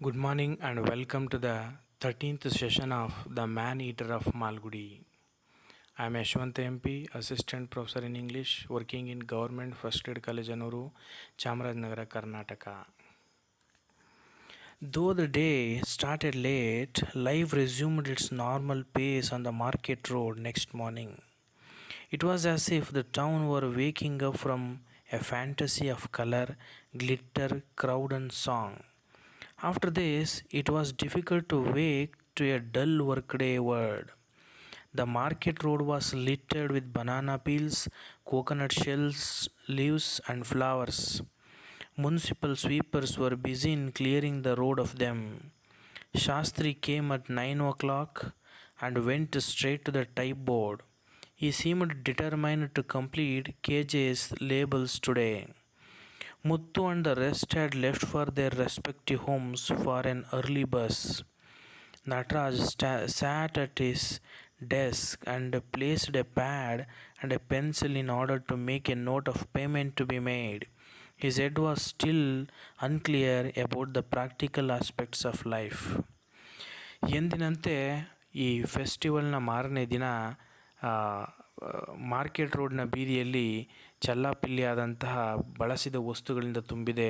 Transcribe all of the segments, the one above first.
Good morning and welcome to the 13th session of The Man Eater of Malgudi. I am Yashwant MP, Assistant Professor in English, working in Government First Aid College Anuru, Chamarajanagar, Karnataka. Though the day started late, life resumed its normal pace on the market road next morning. It was as if the town were waking up from a fantasy of color, glitter, crowd, and song. After this, it was difficult to wake to a dull workday world. The market road was littered with banana peels, coconut shells, leaves, and flowers. Municipal sweepers were busy in clearing the road of them. Shastri came at 9 o'clock and went straight to the typeboard. He seemed determined to complete KJ's labels today. Muttu and the rest had left for their respective homes for an early bus. Nataraj sat at his desk and placed a pad and a pencil in order to make a note of payment to be made. His head was still unclear about the practical aspects of life. ಎಂದಿನಂತೆ ಈ ಫೆಸ್ಟಿವಲ್ನ ಮಾರನೇ ದಿನ market ರೋಡ್ನ ಬೀದಿಯಲ್ಲಿ ಚಲ್ಲಾಪಿಲ್ಲಿಯಾದಂತಹ ಬಳಸಿದ ವಸ್ತುಗಳಿಂದ ತುಂಬಿದೆ.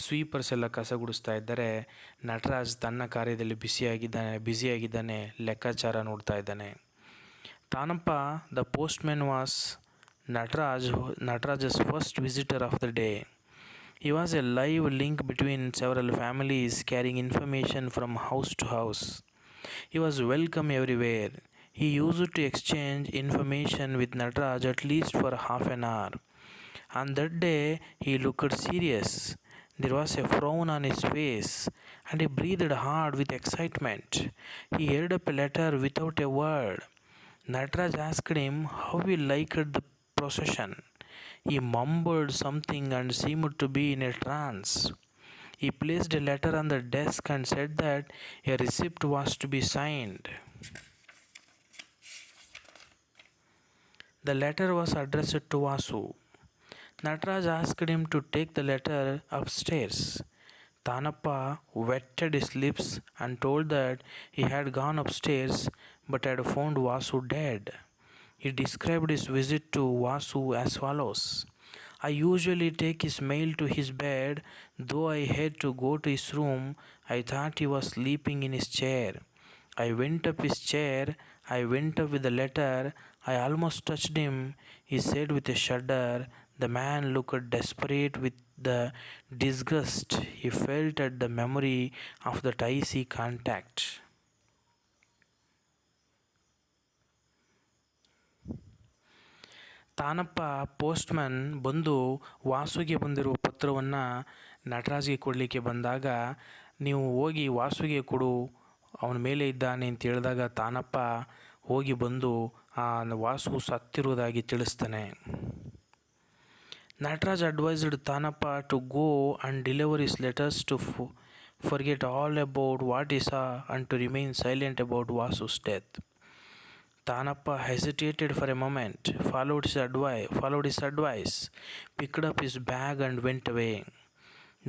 Sweepers ಎಲ್ಲ ಕಸ ಗುಡಿಸ್ತಾ ಇದ್ದಾರೆ. ನಟರಾಜ್ ತನ್ನ ಕಾರ್ಯದಲ್ಲಿ ಬ್ಯುಸಿಯಾಗಿದ್ದಾನೆ, ಲೆಕ್ಕಾಚಾರ ನೋಡ್ತಾ ಇದ್ದಾನೆ. Thanappa the postman was Nataraj's first visitor of the day. He was a live link between several families carrying information from house to house. He was welcome everywhere. He used to exchange information with Nataraj at least for half an hour. On that day, he looked serious. There was a frown on his face, and he breathed hard with excitement. He held up a letter without a word. Nataraj asked him how he liked the procession. He mumbled something and seemed to be in a trance. He placed a letter on the desk and said that a receipt was to be signed. The letter was addressed to Vasu. Nataraj asked him to take the letter upstairs. Tanappa wetted his lips and told that he had gone upstairs but had found Vasu dead. He described his visit to Vasu as follows. I usually take his mail to his bed. Though I had to go to his room, I thought he was sleeping in his chair. I went up his chair. I went up with the letter. I almost touched him, he said with a shudder. The man looked desperate with the disgust he felt at the memory of that icy contact. Thanappa postman ಬಂದು ವಾಸುಗೆ ಬಂದಿರುವ ಪತ್ರವನ್ನು ನಟರಾಜ್ಗೆ ಕೊಡಲಿಕ್ಕೆ ಬಂದಾಗ, ನೀವು ಹೋಗಿ ವಾಸುಗೆ ಕೊಡು, ಅವನ ಮೇಲೆ ಇದ್ದಾನೆ ಅಂತ ಹೇಳಿದಾಗ ತಾನಪ್ಪ ಹೋಗಿ ಬಂದು ಆ Vasu ಸತ್ತಿರುವುದಾಗಿ ತಿಳಿಸ್ತಾನೆ. Nataraj advised Tanappa to go and deliver his letters to forget all about what he saw and to remain silent about Vasu's death. Tanappa hesitated for a moment, followed his advice, picked up his bag and went away.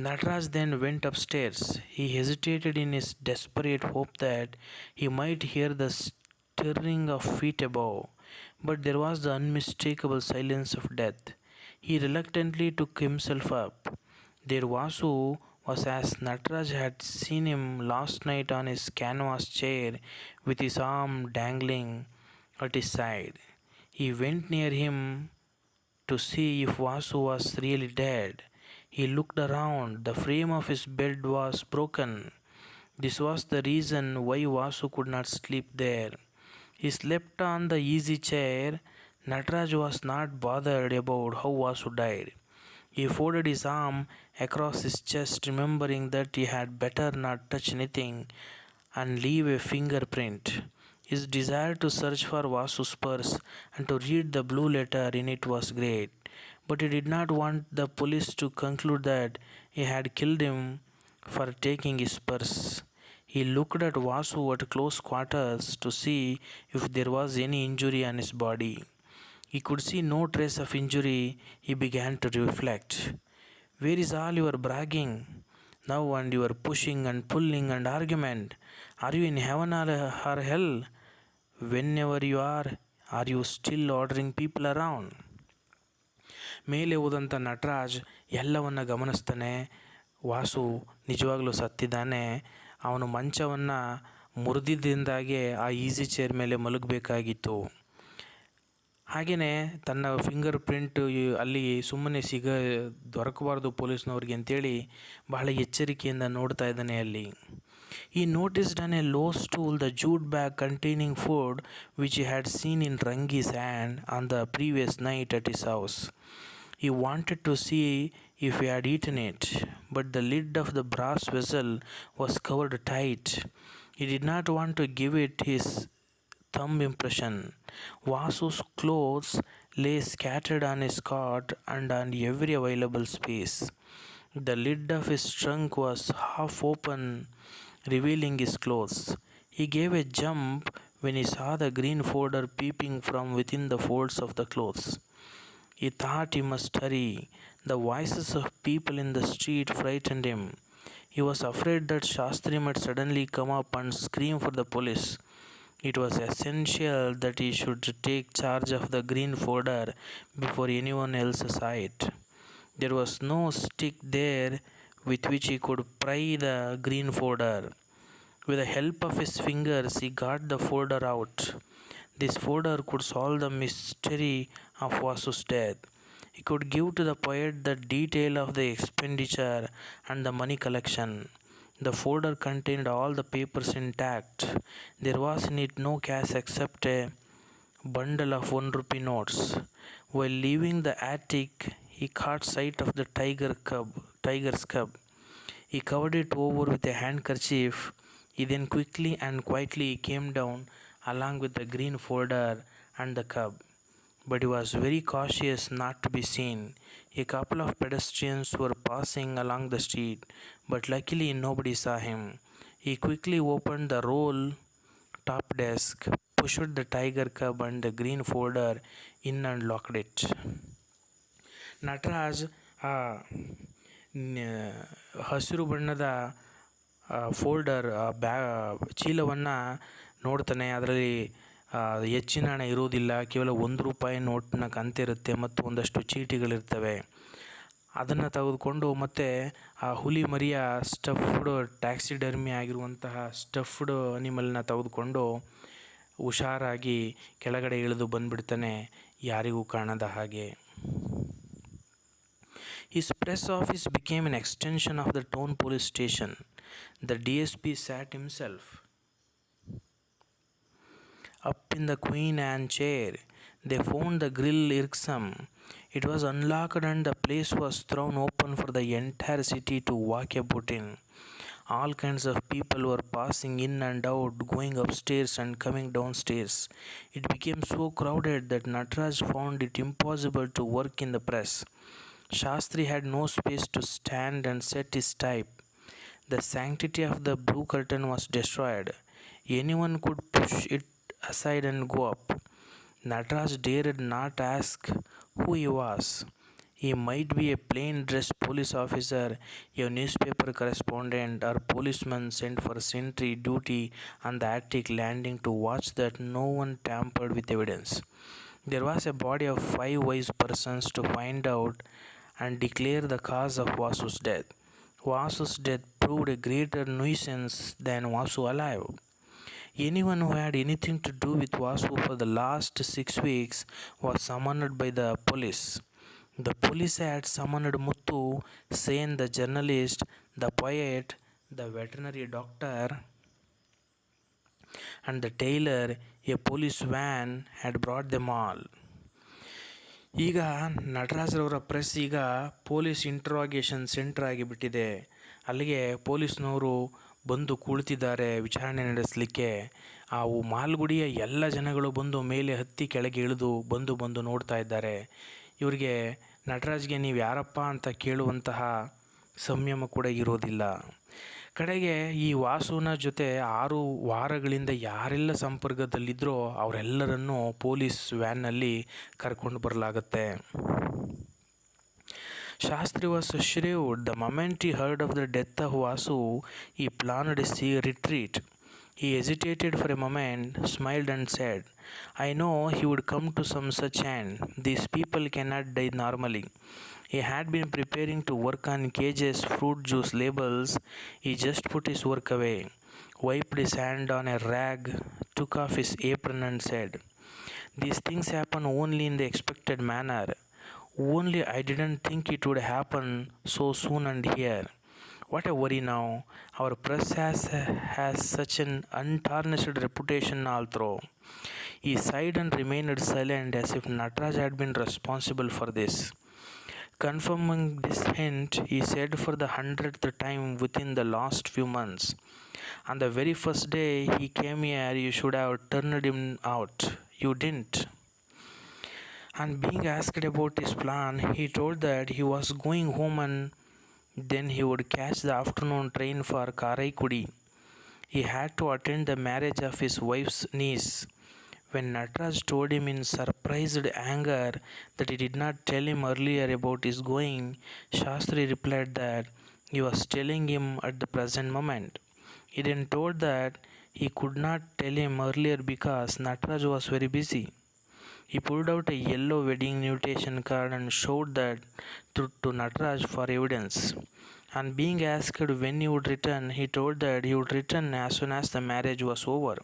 Nataraj then went upstairs. He hesitated in his desperate hope that he might hear the stirring of feet above, but there was the unmistakable silence of death. He reluctantly took himself up. There Vasu was as Nataraj had seen him last night on his canvas chair with his arm dangling at his side. He went near him to see if Vasu was really dead. He looked around. The frame of his bed was broken. This was the reason why Vasu could not sleep there. He slept on the easy chair. Nataraj was not bothered about how Vasu died. He folded his arm across his chest, remembering that he had better not touch anything and leave a fingerprint. His desire to search for Vasu's purse and to read the blue letter in it was great, but he did not want the police to conclude that he had killed him for taking his purse. He looked at Vasu at close quarters to see if there was any injury on his body. He could see no trace of injury. He began to reflect. Where is all your bragging? now and you are pushing and pulling and argument. Are you in heaven or hell? Whenever you are you still ordering people around? ಮೇಲೆ ಹೋದಂಥ ನಟರಾಜ್ ಎಲ್ಲವನ್ನು ಗಮನಿಸ್ತಾನೆ. ವಾಸು ನಿಜವಾಗ್ಲೂ ಸತ್ತಿದ್ದಾನೆ. ಅವನು ಮಂಚವನ್ನು ಮುರಿದಿದ್ದರಿಂದಾಗೆ ಆ easy chair ಮೇಲೆ ಮಲಗಬೇಕಾಗಿತ್ತು. ಹಾಗೆಯೇ ತನ್ನ finger print ಅಲ್ಲಿ ಸುಮ್ಮನೆ ದೊರಕಬಾರ್ದು ಪೊಲೀಸ್ನವ್ರಿಗೆ ಅಂತೇಳಿ ಬಹಳ ಎಚ್ಚರಿಕೆಯಿಂದ ನೋಡ್ತಾ ಇದ್ದಾನೆ ಅಲ್ಲಿ. He noticed on a low stool the jute bag containing food which he had seen in Rangi's hand on the previous night at his house. He wanted to see if he had eaten it, but the lid of the brass vessel was covered tight. He did not want to give it his thumb impression. Vasu's clothes lay scattered on his cot and on every available space. The lid of his trunk was half open, revealing his clothes. He gave a jump when he saw the green folder peeping from within the folds of the clothes. He thought he must hurry. The voices of people in the street frightened him. He was afraid that Shastri might suddenly come up and scream for the police. It was essential that he should take charge of the green folder before anyone else saw it. There was no stick there with which he could pry the green folder. With the help of his fingers, he got the folder out. This folder could solve the mystery of Vasu's death. He could give to the poet the detail of the expenditure and the money collection. The folder contained all the papers intact. There was in it no cash except a bundle of 1 rupee notes. While leaving the attic, he caught sight of the tiger's cub. He covered it over with a handkerchief. He then quickly and quietly came down along with the green folder and the cub. But he was very cautious not to be seen. A couple of pedestrians were passing along the street, but luckily nobody saw him. He quickly opened the roll top desk, pushed the tiger cub and the green folder in and locked it. Nataraj ಆ ಹಸಿರು ಬಣ್ಣದ folder ಚೀಲವನ್ನು ನೋಡ್ತಾನೆ. ಅದರಲ್ಲಿ ಹೆಚ್ಚಿನ ಹಣ ಇರುವುದಿಲ್ಲ, ಕೇವಲ 1 ರೂಪಾಯಿ ನೋಟ್ನ ಕಂತಿರುತ್ತೆ ಮತ್ತು ಒಂದಷ್ಟು ಚೀಟಿಗಳಿರ್ತವೆ. ಅದನ್ನು ತೆಗೆದುಕೊಂಡು ಮತ್ತೆ ಆ ಹುಲಿ ಮರಿಯ ಸ್ಟಫ್ಡ್ ಟ್ಯಾಕ್ಸಿಡರ್ಮಿ ಆಗಿರುವಂತಹ ಸ್ಟಫ್ಡ್ ಅನಿಮಲ್ನ ತೆಗೆದುಕೊಂಡು ಹುಷಾರಾಗಿ ಕೆಳಗಡೆ ಇಳಿದು ಬಂದುಬಿಡ್ತಾನೆ, ಯಾರಿಗೂ ಕಾಣದ ಹಾಗೆ. His press office became an extension of the town police station. The DSP sat himself up in the Queen Anne chair. They found the grill irksome. It was unlocked and the place was thrown open for the entire city to walk about in. All kinds of people were passing in and out, going upstairs and coming downstairs. It became so crowded that Nataraj found it impossible to work in the press. Shastri had no space to stand and set his type. The sanctity of the blue curtain was destroyed. Anyone could push it aside and go up. Nataraj dared not ask who he was. He might be a plain-dressed police officer, a newspaper correspondent, or policeman sent for sentry duty on the attic landing to watch that no one tampered with evidence. There was a body of 5 wise persons to find out and declare the cause of Vasu's death. Vasu's death proved a greater nuisance than Vasu alive. Anyone who had anything to do with Vasu for the last 6 weeks was summoned by the police. The police had summoned Muttu, Sen the journalist, the poet, the veterinary doctor, and the tailor. A police van had brought them all. ಈಗ ನಟರಾಜ್ರವರ press ಈಗ police interrogation centre ಆಗಿಬಿಟ್ಟಿದೆ. ಅಲ್ಲಿಗೆ ಪೊಲೀಸ್ನವರು ಬಂದು ಕುಳಿತಿದ್ದಾರೆ ವಿಚಾರಣೆ ನಡೆಸಲಿಕ್ಕೆ. ಆ ಮಾಲ್ಗುಡಿಯ ಎಲ್ಲ ಜನಗಳು ಬಂದು ಮೇಲೆ ಹತ್ತಿ ಕೆಳಗೆ ಇಳಿದು ಬಂದು ನೋಡ್ತಾ ಇದ್ದಾರೆ. ಇವರಿಗೆ ನಟರಾಜ್ಗೆ ನೀವು ಯಾರಪ್ಪ ಅಂತ ಕೇಳುವಂತಹ ಸಂಯಮ ಕೂಡ ಇರೋದಿಲ್ಲ. ಕಡೆಗೆ ಈ ವಾಸುನ ಜೊತೆ 6 ವಾರಗಳಿಂದ ಯಾರೆಲ್ಲ ಸಂಪರ್ಕದಲ್ಲಿದ್ದರೋ ಅವರೆಲ್ಲರನ್ನೂ ಪೊಲೀಸ್ ವ್ಯಾನ್ನಲ್ಲಿ ಕರ್ಕೊಂಡು ಬರಲಾಗುತ್ತೆ. Shastri was shrewd. The moment he heard of the death of Vasu, he planned a retreat. He hesitated for a moment, smiled, and said, I know he would come to some such end. These people cannot die normally. He had been preparing to work on cages, fruit juice labels. He just put his work away, wiped his hand on a rag, took off his apron, and said, these things happen only in the expected manner. Only I didn't think it would happen so soon and here. What a worry now. Our press has such an untarnished reputation all through. He sighed and remained silent as if Nataraj had been responsible for this. Confirming this hint, he said for the 100th time within the last few months. On the very first day he came here, you should have turned him out. You didn't. On being asked about his plan, he told that he was going home and then he would catch the afternoon train for Karaikudi. He had to attend the marriage of his wife's niece. When Nataraj told him in surprised anger that he did not tell him earlier about his going, Shastri replied that he was telling him at the present moment. He then told that he could not tell him earlier because Nataraj was very busy. He pulled out a yellow wedding invitation card and showed that to Nataraj for evidence. On being asked when he would return, he told that he would return as soon as the marriage was over.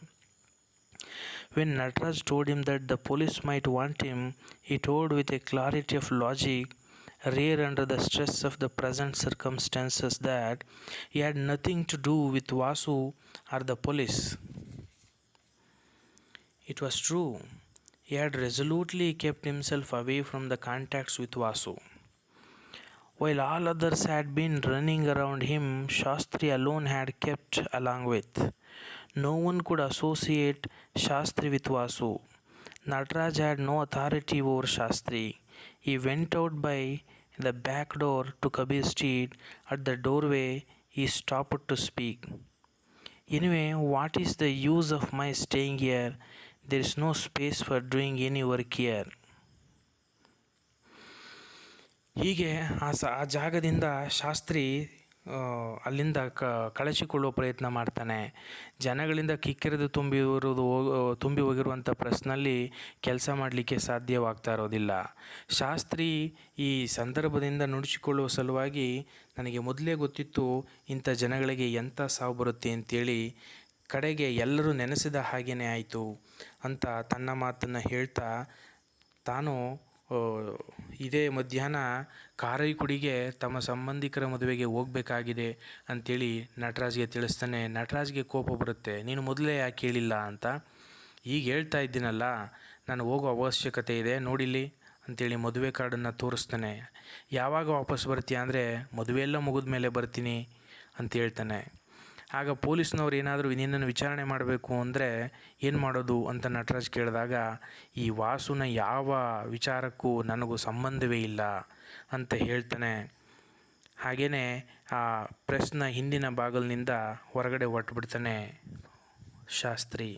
When Nataraj told him that the police might want him, he told with a clarity of logic, rare under the stress of the present circumstances, that he had nothing to do with Vasu or the police. It was true. He had resolutely kept himself away from the contacts with Vasu. While all others had been running around him, Shastri alone had kept along with. No one could associate Shastri with Vasu. Nataraj had no authority over Shastri. He went out by the back door to Kabir Street. At the doorway, he stopped to speak. Anyway, what is the use of my staying here? There is no space for doing any work here. ಹೀಗೆ ಆ ಜಾಗದಿಂದ ಶಾಸ್ತ್ರಿ ಅಲ್ಲಿಂದ ಕಳಚಿಕೊಳ್ಳುವ ಪ್ರಯತ್ನ ಮಾಡ್ತಾನೆ. ಜನಗಳಿಂದ ಕಿಕ್ಕಿರಿದು ತುಂಬಿ ಹೋಗಿರುವಂಥ ಪ್ರೆಸ್ನಲ್ಲಿ ಕೆಲಸ ಮಾಡಲಿಕ್ಕೆ ಸಾಧ್ಯವಾಗ್ತಾ ಇರೋದಿಲ್ಲ. ಶಾಸ್ತ್ರಿ ಈ ಸಂದರ್ಭದಿಂದ ನುಡಿಸಿಕೊಳ್ಳುವ ಸಲುವಾಗಿ ನನಗೆ ಮೊದಲೇ ಗೊತ್ತಿತ್ತು ಇಂಥ ಜನಗಳಿಗೆ ಎಂಥ ಸಾವು ಬರುತ್ತೆ ಅಂತೇಳಿ, ಕಡೆಗೆ ಎಲ್ಲರೂ ನೆನೆಸಿದ ಹಾಗೇ ಆಯಿತು ಅಂತ ತನ್ನ ಮಾತನ್ನು ಹೇಳ್ತಾ ತಾನು ಇದೇ ಮಧ್ಯಾಹ್ನ ಕಾರೈಕುಡಿಗೆ ತಮ್ಮ ಸಂಬಂಧಿಕರ ಮದುವೆಗೆ ಹೋಗಬೇಕಾಗಿದೆ ಅಂಥೇಳಿ ನಟರಾಜ್ಗೆ ತಿಳಿಸ್ತಾನೆ. ನಟರಾಜ್ಗೆ ಕೋಪ ಬರುತ್ತೆ, ನೀನು ಮೊದಲೇ ಯಾಕೆ ಹೇಳಿಲ್ಲ ಅಂತ. ಈಗ ಹೇಳ್ತಾ ಇದ್ದೀನಲ್ಲ, ನಾನು ಹೋಗೋ ಅವಶ್ಯಕತೆ ಇದೆ, ನೋಡಿಲ್ಲಿ ಅಂಥೇಳಿ ಮದುವೆ ಕಾರ್ಡನ್ನು ತೋರಿಸ್ತಾನೆ. ಯಾವಾಗ ವಾಪಸ್ ಬರ್ತೀಯ ಅಂದರೆ ಮದುವೆಯೆಲ್ಲ ಮುಗಿದ ಮೇಲೆ ಬರ್ತೀನಿ ಅಂತ ಹೇಳ್ತಾನೆ. ಆಗ ಪೊಲೀಸ್ನವ್ರು ಏನಾದರೂ ನಿನ್ನನ್ನು ವಿಚಾರಣೆ ಮಾಡಬೇಕು ಅಂದರೆ ಏನು ಮಾಡೋದು ಅಂತ ನಟರಾಜ್ ಕೇಳಿದಾಗ, ಈ ವಾಸುನ ಯಾವ ವಿಚಾರಕ್ಕೂ ನನಗೂ ಸಂಬಂಧವೇ ಇಲ್ಲ ಅಂತ ಹೇಳ್ತಾನೆ. ಹಾಗೆಯೇ ಆ ಪ್ರೆಸ್ನ ಹಿಂದಿನ ಬಾಗಿಲಿನಿಂದ ಹೊರಗಡೆ ಹೊರಟುಬಿಡ್ತಾನೆ Shastri.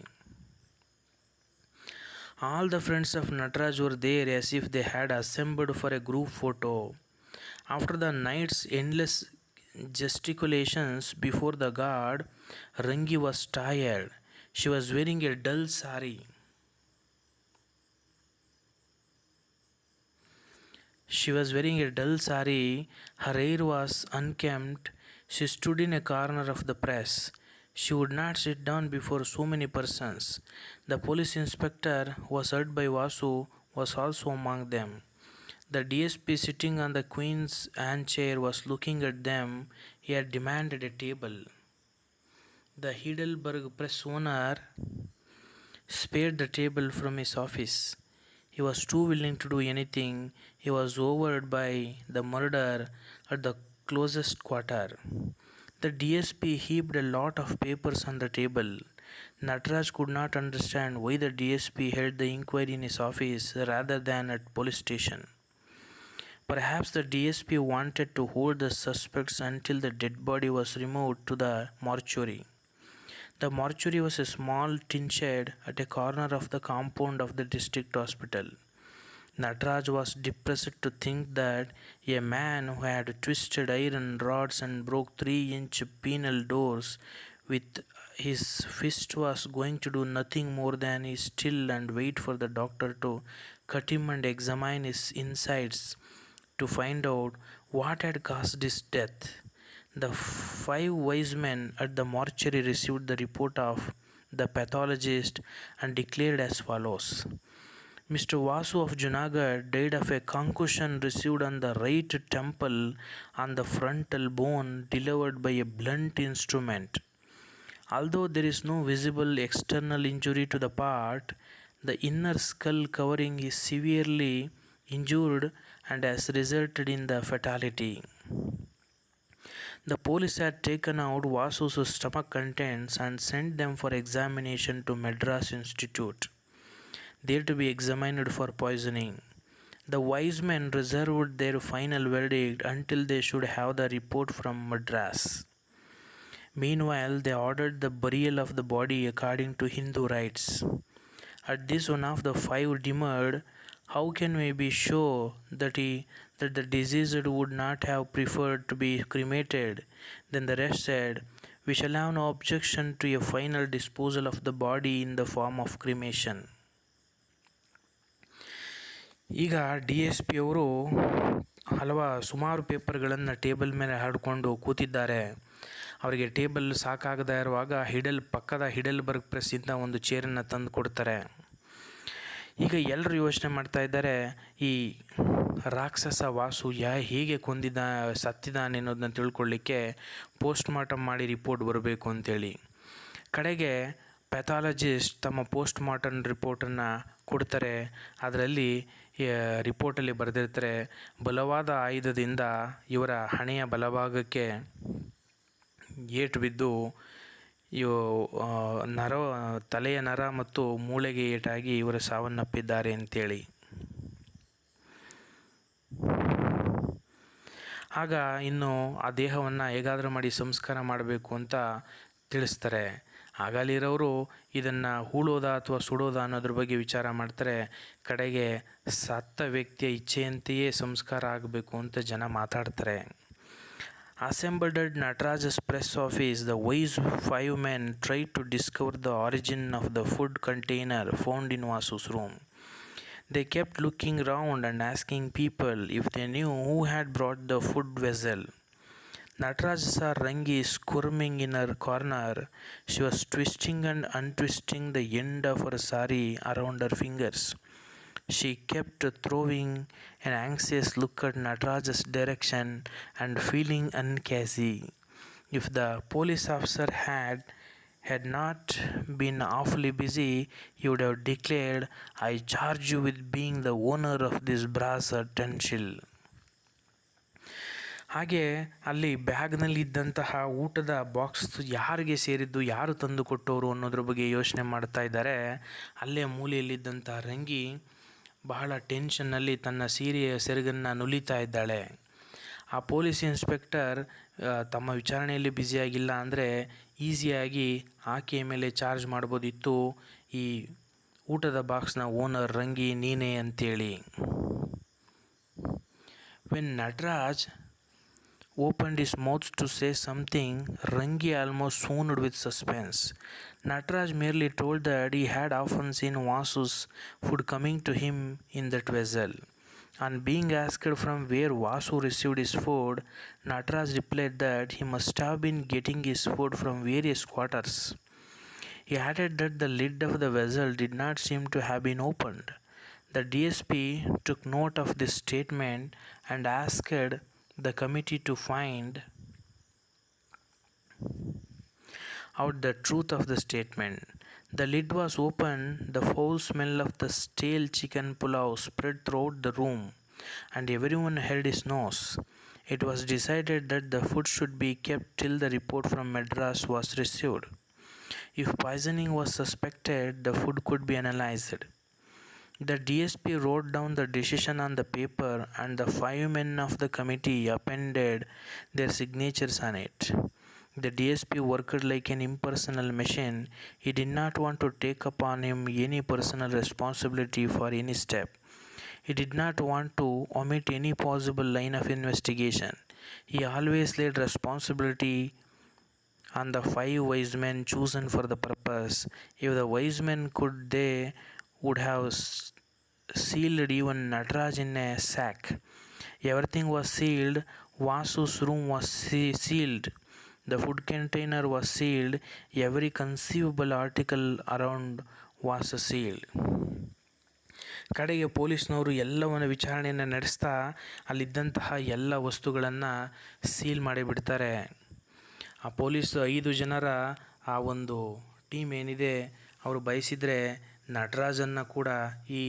All the friends of Nataraj were there as if they had assembled for a group photo. After the night's endless gesticulations before the god, Rangi was tired. She was wearing a dull sari. Her hair was unkempt. She stood in a corner of the press. She would not sit down before so many persons. The police inspector who was heard by Vasu was also among them. The DSP sitting on the Queen's armchair was looking at them. He had demanded a table. The Heidelberg press owner spared the table from his office. He was too willing to do anything. He was overawed by the murder at the closest quarter. The DSP heaped a lot of papers on the table. Nataraj could not understand why the DSP held the inquiry in his office rather than at police station. Perhaps the DSP wanted to hold the suspects until the dead body was removed to the mortuary. The mortuary was a small tin shed at a corner of the compound of the district hospital. Nataraj was depressed to think that a man who had twisted iron rods and broke 3-inch penal doors with his fist was going to do nothing more than is still and wait for the doctor to cut him and examine his insides to find out what had caused his death. The 5 wise men at the mortuary received the report of the pathologist and declared as follows. Mr. Vasu of Junagadh died of a concussion received on the right temple on the frontal bone delivered by a blunt instrument. Although there is no visible external injury to the part, the inner skull covering is severely injured and has resulted in the fatality. The police had taken out Vasu's stomach contents and sent them for examination to Madras Institute, there to be examined for poisoning. The wise men reserved their final verdict until they should have the report from Madras. Meanwhile, they ordered the burial of the body according to Hindu rites. At this, one of the 5 demurred, "How can we be sure that the deceased would not have preferred to be cremated?" Then the rest said, "We shall have no objection to a final disposal of the body in the form of cremation." ಈಗ DSP ಅವರು ಸುಮಾರು ಪೇಪರ್ಗಳನ್ನು table ಮೇಲೆ ಹರಡ್ಕೊಂಡು ಕೂತಿದ್ದಾರೆ. ಅವರಿಗೆ table ಸಾಕಾಗದೇ ಇರುವಾಗ ಪಕ್ಕದ ಹಿಡಲ್ಬರ್ಗ್ ಪ್ರೆಸ್ಸಿಂದ ಒಂದು ಚೇರನ್ನು ತಂದು ಕೊಡ್ತಾರೆ. ಈಗ ಎಲ್ಲರೂ ಯೋಚನೆ ಮಾಡ್ತಾ ಇದ್ದಾರೆ, ಈ ರಾಕ್ಷಸ ವಾಸು ಹೇಗೆ ಸತ್ತಿದ್ದಾನೆ ಅನ್ನೋದನ್ನ ತಿಳ್ಕೊಳ್ಳಿಕ್ಕೆ ಪೋಸ್ಟ್ ಮಾರ್ಟಮ್ ಮಾಡಿ ರಿಪೋರ್ಟ್ ಬರಬೇಕು ಅಂತೇಳಿ. ಕಡೆಗೆ ಪ್ಯಾಥಾಲಜಿಸ್ಟ್ ತಮ್ಮ ಪೋಸ್ಟ್ ಮಾರ್ಟಮ್ ರಿಪೋರ್ಟನ್ನು ಕೊಡ್ತಾರೆ. ಅದರಲ್ಲಿ ರಿಪೋರ್ಟಲ್ಲಿ ಬರೆದಿರ್ತಾರೆ, ಬಲವಾದ ಆಯುಧದಿಂದ ಇವರ ಹಣೆಯ ಬಲಭಾಗಕ್ಕೆ ಏಟು ಬಿದ್ದು ತಲೆಯ ನರ ಮತ್ತು ಮೂಳೆಗೆ ಏಟಾಗಿ ಇವರು ಸಾವನ್ನಪ್ಪಿದ್ದಾರೆ ಅಂತೇಳಿ. ಆಗ ಇನ್ನು ಆ ದೇಹವನ್ನು ಹೇಗಾದರೂ ಮಾಡಿ ಸಂಸ್ಕಾರ ಮಾಡಬೇಕು ಅಂತ ತಿಳಿಸ್ತಾರೆ. ಆಗ ಅಲ್ಲಿರೋರು ಇದನ್ನು ಹೂಳೋದ ಅಥವಾ ಸುಡೋದ ಅನ್ನೋದ್ರ ಬಗ್ಗೆ ವಿಚಾರ ಮಾಡ್ತಾರೆ. ಕಡೆಗೆ ಸತ್ತ ವ್ಯಕ್ತಿಯ ಇಚ್ಛೆಯಂತೆಯೇ ಸಂಸ್ಕಾರ ಆಗಬೇಕು ಅಂತ ಜನ ಮಾತಾಡ್ತಾರೆ. Assembled at Nataraj's press office, the wise 5 men tried to discover the origin of the food container found in Vasu's room. They kept looking round and asking people if they knew who had brought the food vessel. Nataraj saw Rangi squirming in her corner. She was twisting and untwisting the end of her sari around her fingers. She kept throwing an anxious look at Nataraj's direction and feeling uneasy. If the police officer had not been awfully busy, he would have declared, "I charge you with being the owner of this brass utensil." ಹಾಗೆ ಅಲ್ಲಿ ಬ್ಯಾಗ್ನಲ್ಲಿದ್ದಂತಹ ಊಟದ box ಯಾರಿಗೆ ಸೇರಿದ್ದು, ಯಾರು ತಂದು ಕೊಟ್ಟವರು ಅನ್ನೋದ್ರ ಬಗ್ಗೆ ಯೋಚನೆ ಮಾಡ್ತಾ ಇದ್ದಾರೆ. ಅಲ್ಲೇ ಮೂಲೆಯಲ್ಲಿದ್ದಂಥ ರಂಗಿ ಬಹಳ ಟೆನ್ಷನ್ನಲ್ಲಿ ತನ್ನ ಸೀರೆಯ ಸೆರಗನ್ನು ನುಲಿತಾ ಇದ್ದಾಳೆ. ಆ ಪೊಲೀಸ್ ಇನ್ಸ್ಪೆಕ್ಟರ್ ತಮ್ಮ ವಿಚಾರಣೆಯಲ್ಲಿ ಬ್ಯುಸಿಯಾಗಿಲ್ಲ ಅಂದರೆ ಈಸಿಯಾಗಿ ಆಕೆಯ ಮೇಲೆ ಚಾರ್ಜ್ ಮಾಡ್ಬೋದಿತ್ತು, ಈ ಊಟದ ಬಾಕ್ಸ್ನ ಓನರ್ ರಂಗಿ ನೀನೇ ಅಂತೇಳಿ. When Nataraj opened his mouth to say something, Rangi almost swooned with suspense. Nataraj merely told that he had often seen Vasu's food coming to him in that vessel. On being asked from where Vasu received his food, Nataraj replied that he must have been getting his food from various quarters. He added that the lid of the vessel did not seem to have been opened. The DSP took note of this statement and asked the committee to find out the truth of the statement. The lid was open. The foul smell of the stale chicken pulao spread throughout the room, and everyone held his nose. It was decided that the food should be kept till the report from Madras was received. If poisoning was suspected, the food could be analyzed. The DSP wrote down the decision on the paper, and the 5 men of the committee appended their signatures on it. The DSP worked like an impersonal machine. He did not want to take upon him any personal responsibility for any step. He did not want to omit any possible line of investigation. He always laid responsibility on the 5 wise men chosen for the purpose. If the wise men could, they would have sealed even Nataraj in a sack. Everything was sealed. Vasu's room was sealed. The food container was sealed. Every conceivable article around was sealed. ಕಡೆಗೆ ಪೊಲೀಸ್ನವರು ಎಲ್ಲವನ್ನು ವಿಚಾರಣೆಯನ್ನು ನಡೆಸ್ತಾ ಅಲ್ಲಿದ್ದಂತಹ ಎಲ್ಲ ವಸ್ತುಗಳನ್ನು seal ಮಾಡಿಬಿಡ್ತಾರೆ. ಆ police 5 ಜನರ ಆ ಒಂದು ಟೀಮ್ ಏನಿದೆ ಅವರು ಬಯಸಿದರೆ ನಟರಾಜನ್ನು ಕೂಡ ಈ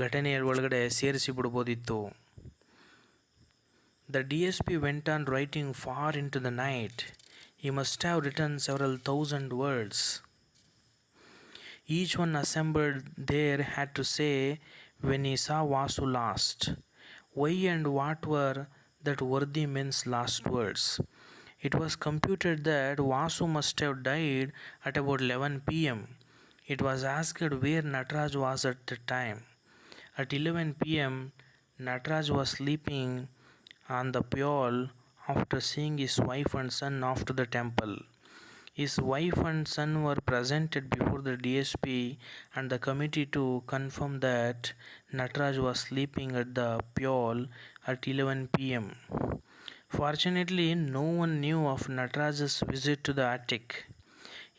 ಘಟನೆಯ ಒಳಗಡೆ ಸೇರಿಸಿ ಬಿಡ್ಬೋದಿತ್ತು. The DSP went on writing far into the night. He must have written several thousand words. Each one assembled there had to say when he saw Vasu last. Why and what were that worthy men's last words? It was computed that Vasu must have died at about 11 p.m. It was asked where Nataraj was at the time. At 11 p.m., Nataraj was sleeping on the pyole after seeing his wife and son off to the temple. His wife and son were presented before the DSP and the committee to confirm that Nataraj was sleeping at the pyole at 11 p.m. Fortunately, no one knew of Nataraj's visit to the attic.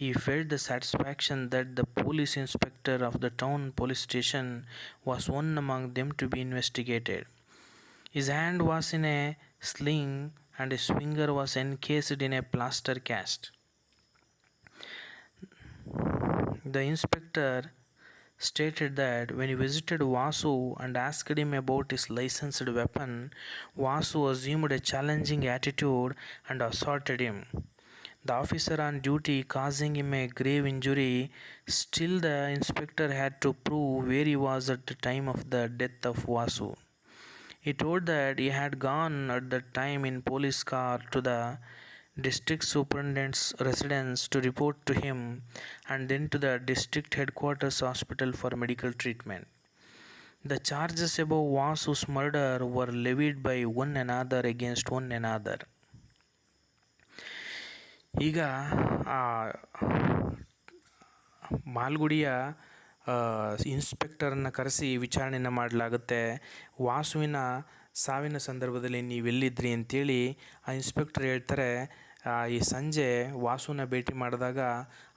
He felt the satisfaction that the police inspector of the town police station was one among them to be investigated. His hand was in a sling and his finger was encased in a plaster cast. The inspector stated that when he visited Vasu and asked him about his licensed weapon, Vasu assumed a challenging attitude and assaulted him. The officer on duty causing him a grave injury, still the inspector had to prove where he was at the time of the death of Vasu. He told that he had gone at that time in police car to the district superintendent's residence to report to him and then to the district headquarters hospital for medical treatment. The charges about Vasu's murder were levied by one another against one another. ಈಗ ಆ ಮಾಲ್ಗುಡಿಯ ಇನ್ಸ್ಪೆಕ್ಟರನ್ನು ಕರೆಸಿ ವಿಚಾರಣೆಯನ್ನು ಮಾಡಲಾಗುತ್ತೆ. ವಾಸುವಿನ ಸಾವಿನ ಸಂದರ್ಭದಲ್ಲಿ ನೀವೆಲ್ಲಿದ್ರಿ ಅಂತೇಳಿ ಆ inspector ಹೇಳ್ತಾರೆ. ಈ ಸಂಜೆ ವಾಸುನ ಭೇಟಿ ಮಾಡಿದಾಗ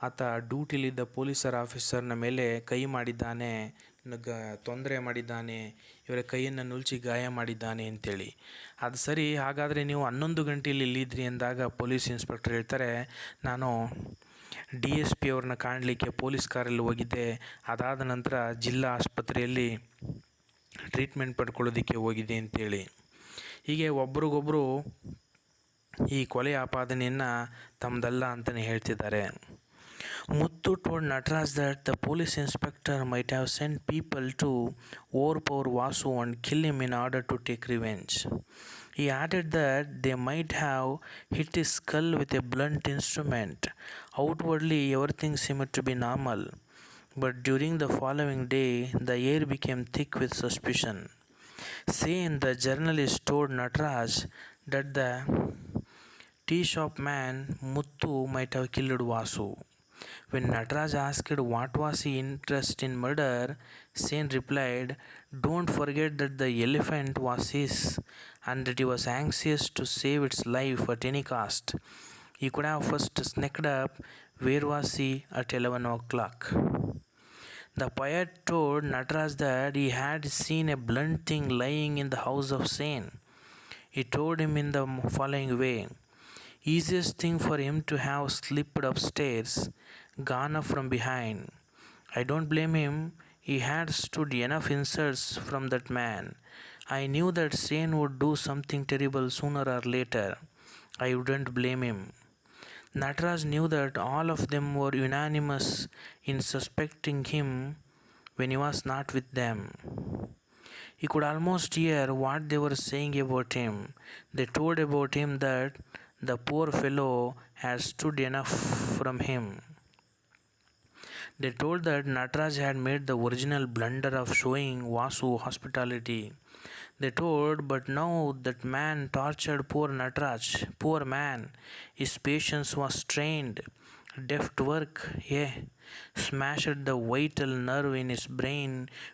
ಆತ ಡ್ಯೂಟಿಲಿದ್ದ ಪೊಲೀಸರ ಆಫೀಸರ್ನ ಮೇಲೆ ಕೈ ಮಾಡಿದ್ದಾನೆ, ತೊಂದರೆ ಮಾಡಿದ್ದಾನೆ, ಇವರ ಕೈಯನ್ನು ನುಲ್ಚಿ ಗಾಯ ಮಾಡಿದ್ದಾನೆ ಅಂತೇಳಿ. ಅದು ಸರಿ, ಹಾಗಾದರೆ ನೀವು 11 ಗಂಟೆಯಲ್ಲಿ ಇಲ್ಲಿದ್ರಿ ಅಂದಾಗ ಪೊಲೀಸ್ ಇನ್ಸ್ಪೆಕ್ಟರ್ ಹೇಳ್ತಾರೆ, ನಾನು DSP ಅವ್ರನ್ನ ಕಾಣಲಿಕ್ಕೆ ಪೊಲೀಸ್ ಕಾರಲ್ಲಿ ಹೋಗಿದ್ದೆ. ಅದಾದ ನಂತರ ಜಿಲ್ಲಾ ಆಸ್ಪತ್ರೆಯಲ್ಲಿ ಟ್ರೀಟ್ಮೆಂಟ್ ಪಡ್ಕೊಳ್ಳೋದಕ್ಕೆ ಹೋಗಿದೆ ಅಂತೇಳಿ. ಹೀಗೆ ಒಬ್ರಿಗೊಬ್ಬರು ಈ ಕೊಲೆ ಆಪಾದನೆಯನ್ನು ತಮ್ಮದಲ್ಲ ಅಂತಲೇ ಹೇಳ್ತಿದ್ದಾರೆ. Muthu told Nataraj that the police inspector might have sent people to overpower Vasu and kill him in order to take revenge. He added that they might have hit his skull with a blunt instrument. Outwardly, everything seemed to be normal, but during the following day, the air became thick with suspicion. Sen, the journalist, told Nataraj that the tea shop man Muthu might have killed Vasu. When Nataraj asked what was his interest in murder, Sen replied, "Don't forget that the elephant was his and that he was anxious to save its life at any cost. He could have first sneaked up. Where was he at 11 o'clock?" The poet told Nataraj that he had seen a blunt thing lying in the house of Sen. He told him in the following way: easiest thing for him to have slipped upstairs, gone up from behind. I don't blame him. He had stood enough insults from that man. I knew that Sen would do something terrible sooner or later. I wouldn't blame him. Nataraj knew that all of them were unanimous in suspecting him when he was not with them. He could almost hear what they were saying about him. They told about him that the poor fellow had stood enough from him. They told that Nataraj had made the original blunder of showing Vasu hospitality. They told, but now that man tortured poor Nataraj, poor man. His patience was strained. Deft work, smashed the vital nerve in his brain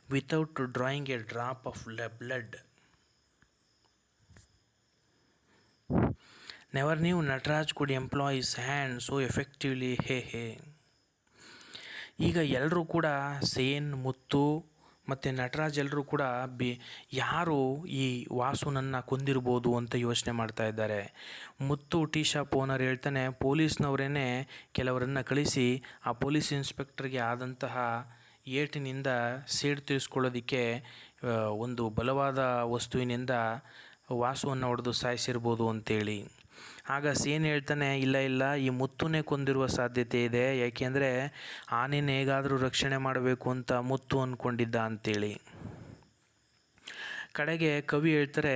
without drawing a drop of blood. Never knew Nataraj could employ his hand so effectively, ಈಗ ಎಲ್ಲರೂ ಕೂಡ ಸೇನ್, ಮುತ್ತು ಮತ್ತು ನಟರಾಜ್ ಎಲ್ಲರೂ ಕೂಡ ಯಾರು ಈ ವಾಸುನನ್ನು ಕೊಂದಿರ್ಬೋದು ಅಂತ ಯೋಚನೆ ಮಾಡ್ತಾ ಇದ್ದಾರೆ. ಮುತ್ತು ಟೀ ಶಾಪ್ ಓನರ್ ಹೇಳ್ತಾನೆ, ಪೊಲೀಸ್ನವರೇ ಕೆಲವರನ್ನು ಕಳಿಸಿ ಆ ಪೊಲೀಸ್ ಇನ್ಸ್ಪೆಕ್ಟರ್ಗೆ ಆದಂತಹ ಏಟಿನಿಂದ ಸೇಡು ತೀರಿಸ್ಕೊಳ್ಳೋದಕ್ಕೆ ಒಂದು ಬಲವಾದ ವಸ್ತುವಿನಿಂದ ವಾಸುವನ್ನು ಹೊಡೆದು ಸಾಯಿಸಿರ್ಬೋದು ಅಂತೇಳಿ. ಆಗ ಸೇನ್ ಹೇಳ್ತಾನೆ, ಇಲ್ಲ ಈ ಮುತ್ತುನೇ ಕೊಂದಿರುವ ಸಾಧ್ಯತೆ ಇದೆ, ಯಾಕೆಂದರೆ ಆನೆನ ಹೇಗಾದರೂ ರಕ್ಷಣೆ ಮಾಡಬೇಕು ಅಂತ ಮುತ್ತು ಅಂದ್ಕೊಂಡಿದ್ದ ಅಂತೇಳಿ. ಕಡೆಗೆ ಕವಿ ಹೇಳ್ತಾರೆ,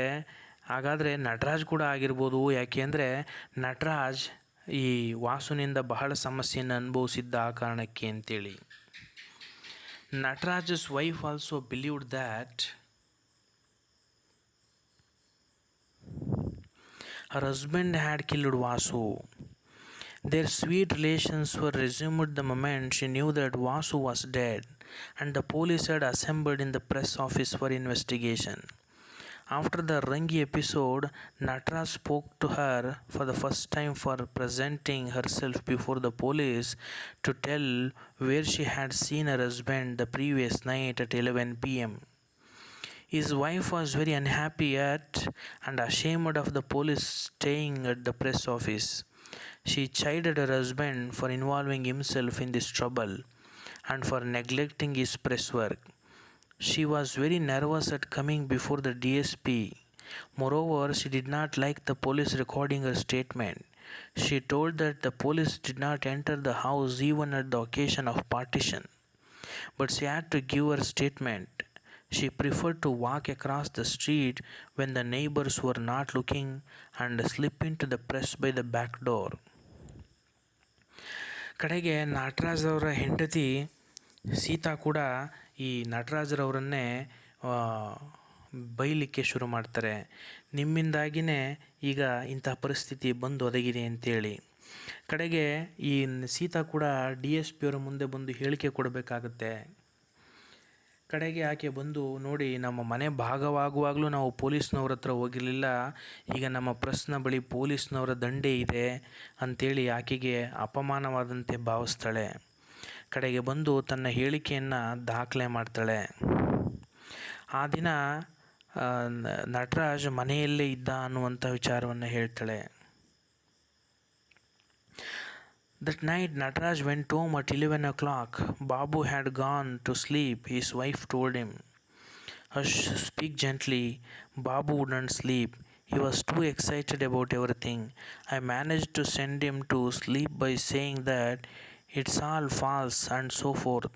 ಹಾಗಾದರೆ ನಟರಾಜ್ ಕೂಡ ಆಗಿರ್ಬೋದು, ಯಾಕೆಂದರೆ ನಟರಾಜ್ ಈ ವಾಸುನಿಂದ ಬಹಳ ಸಮಸ್ಯೆಯನ್ನು ಅನುಭವಿಸಿದ್ದ ಆ ಕಾರಣಕ್ಕೆ ಅಂತೇಳಿ. Nataraj's wife also believed that her husband had killed Vasu. Their sweet relations were resumed the moment she knew that Vasu was dead, and the police had assembled in the press office for investigation. After the Rangi episode, Nataraj spoke to her for the first time for presenting herself before the police to tell where she had seen her husband the previous night at 11 p.m. His wife was very unhappy at and ashamed of the police staying at the press office. She chided her husband for involving himself in this trouble and for neglecting his press work. She was very nervous at coming before the DSP. Moreover, she did not like the police recording her statement. She told that the police did not enter the house even at the occasion of partition, but she had to give her statement. She preferred to walk across the street when the neighbors were not looking and slip into the press by the back door. ಕಡೆಗೆ ನಟರಾಜರವರ ಹೆಂಡತಿ ಸೀತಾ ಕೂಡ ಈ ನಟರಾಜರವರನ್ನೇ ಬೈಲಿಕ್ಕೆ ಶುರು ಮಾಡ್ತಾರೆ. ನಿಮ್ಮಿಂದಾಗಿಯೇ ಈಗ ಇಂಥ ಪರಿಸ್ಥಿತಿ ಬಂದು ಒದಗಿದೆ ಅಂತೇಳಿ. ಕಡೆಗೆ ಈ ಸೀತಾ ಕೂಡ DSP ಅವರ ಮುಂದೆ ಬಂದು ಹೇಳಿಕೆ ಕೊಡಬೇಕಾಗತ್ತೆ. ಕಡೆಗೆ ಆಕೆ ಬಂದು, ನೋಡಿ, ನಮ್ಮ ಮನೆ ಭಾಗವಾಗುವಾಗಲೂ ನಾವು ಪೊಲೀಸ್ನವ್ರ ಹತ್ರ ಹೋಗಿರಲಿಲ್ಲ, ಈಗ ನಮ್ಮ ಪ್ರೆಸ್ನ ಬಳಿ ಪೊಲೀಸ್ನವರ ದಂಡೇ ಇದೆ ಅಂಥೇಳಿ ಆಕೆಗೆ ಅಪಮಾನವಾದಂತೆ ಭಾವಿಸ್ತಾಳೆ. ಕಡೆಗೆ ಬಂದು ತನ್ನ ಹೇಳಿಕೆಯನ್ನು ದಾಖಲೆ ಮಾಡ್ತಾಳೆ. ಆ ದಿನ ನಟರಾಜ್ ಮನೆಯಲ್ಲೇ ಇದ್ದ ಅನ್ನುವಂಥ ವಿಚಾರವನ್ನು ಹೇಳ್ತಾಳೆ. That night Nataraj went home at 11 o'clock. Babu had gone to sleep. His wife told him, "Hush, speak gently." Babu wouldn't sleep. He was too excited about everything. I managed to send him to sleep by saying that it's all false and so forth.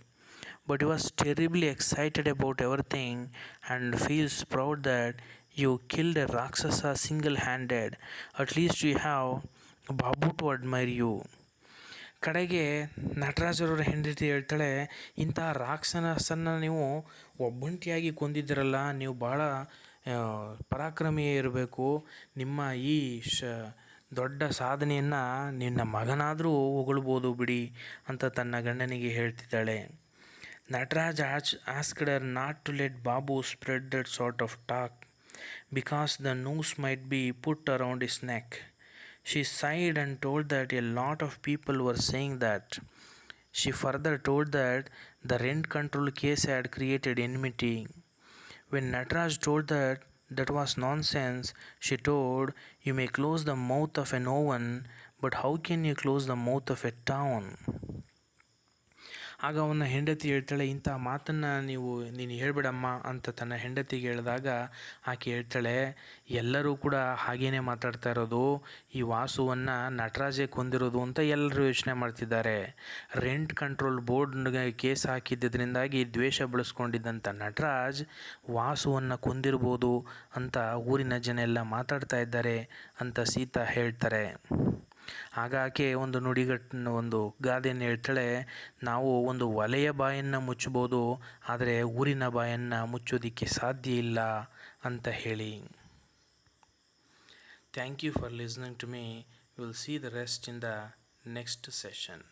But he was terribly excited about everything and feels proud that you killed a Rakshasa single-handed. At least you have Babu to admire you. ಕಡೆಗೆ ನಟರಾಜರವರ ಹೆಂಡತಿ ಹೇಳ್ತಾಳೆ, ಇಂತಹ ರಾಕ್ಷಸನ್ನು ನೀವು ಒಬ್ಬಂಟಿಯಾಗಿ ಕೊಂದಿದ್ದೀರಲ್ಲ, ನೀವು ಭಾಳ ಪರಾಕ್ರಮಿಯೇ ಇರಬೇಕು. ನಿಮ್ಮ ಈ ದೊಡ್ಡ ಸಾಧನೆಯನ್ನು ನಿನ್ನ ಮಗನಾದರೂ ಹೊಗಳ್ಬೋದು ಬಿಡಿ ಅಂತ ತನ್ನ ಗಂಡನಿಗೆ ಹೇಳ್ತಿದ್ದಾಳೆ. Nataraj asked her not to let Babu spread that sort of talk because the noose might be put around his neck. She sighed and told that a lot of people were saying that. She further told that the rent control case had created enmity. When Nataraj told that that was nonsense, she told, "You may close the mouth of an oven, but how can you close the mouth of a town?" ಆಗ ಅವನ ಹೆಂಡತಿ ಹೇಳ್ತಾಳೆ, ಇಂಥ ಮಾತನ್ನು ನೀನು ಹೇಳ್ಬಿಡಮ್ಮ ಅಂತ ತನ್ನ ಹೆಂಡತಿಗೆ ಹೇಳಿದಾಗ ಆಕೆ ಹೇಳ್ತಾಳೆ, ಎಲ್ಲರೂ ಕೂಡ ಹಾಗೇನೆ ಮಾತಾಡ್ತಾ ಇರೋದು, ಈ ವಾಸುವನ್ನು ನಟರಾಜೇ ಕೊಂದಿರೋದು ಅಂತ ಎಲ್ಲರೂ ಯೋಚನೆ ಮಾಡ್ತಿದ್ದಾರೆ. ರೆಂಟ್ ಕಂಟ್ರೋಲ್ ಬೋರ್ಡ್ಗೆ ಕೇಸ್ ಹಾಕಿದ್ದರಿಂದಾಗಿ ದ್ವೇಷ ಬೆಳೆಸ್ಕೊಂಡಿದ್ದಂಥ ನಟರಾಜ್ ವಾಸುವನ್ನು ಕೊಂದಿರ್ಬೋದು ಅಂತ ಊರಿನ ಜನ ಎಲ್ಲ ಮಾತಾಡ್ತಾ ಇದ್ದಾರೆ ಅಂತ ಸೀತಾ ಹೇಳ್ತಾರೆ. ಆಗ ಆಕೆ ಒಂದು ಒಂದು ಗಾದೆಯನ್ನು ಹೇಳ್ತಾಳೆ, ನಾವು ಒಂದು ಒಲೆಯ ಬಾಯನ್ನು ಮುಚ್ಚಬೋದು, ಆದರೆ ಊರಿನ ಬಾಯನ್ನು ಮುಚ್ಚೋದಕ್ಕೆ ಸಾಧ್ಯ ಇಲ್ಲ ಅಂತ ಹೇಳಿ. Thank you for listening to me. Will see the rest in the next session.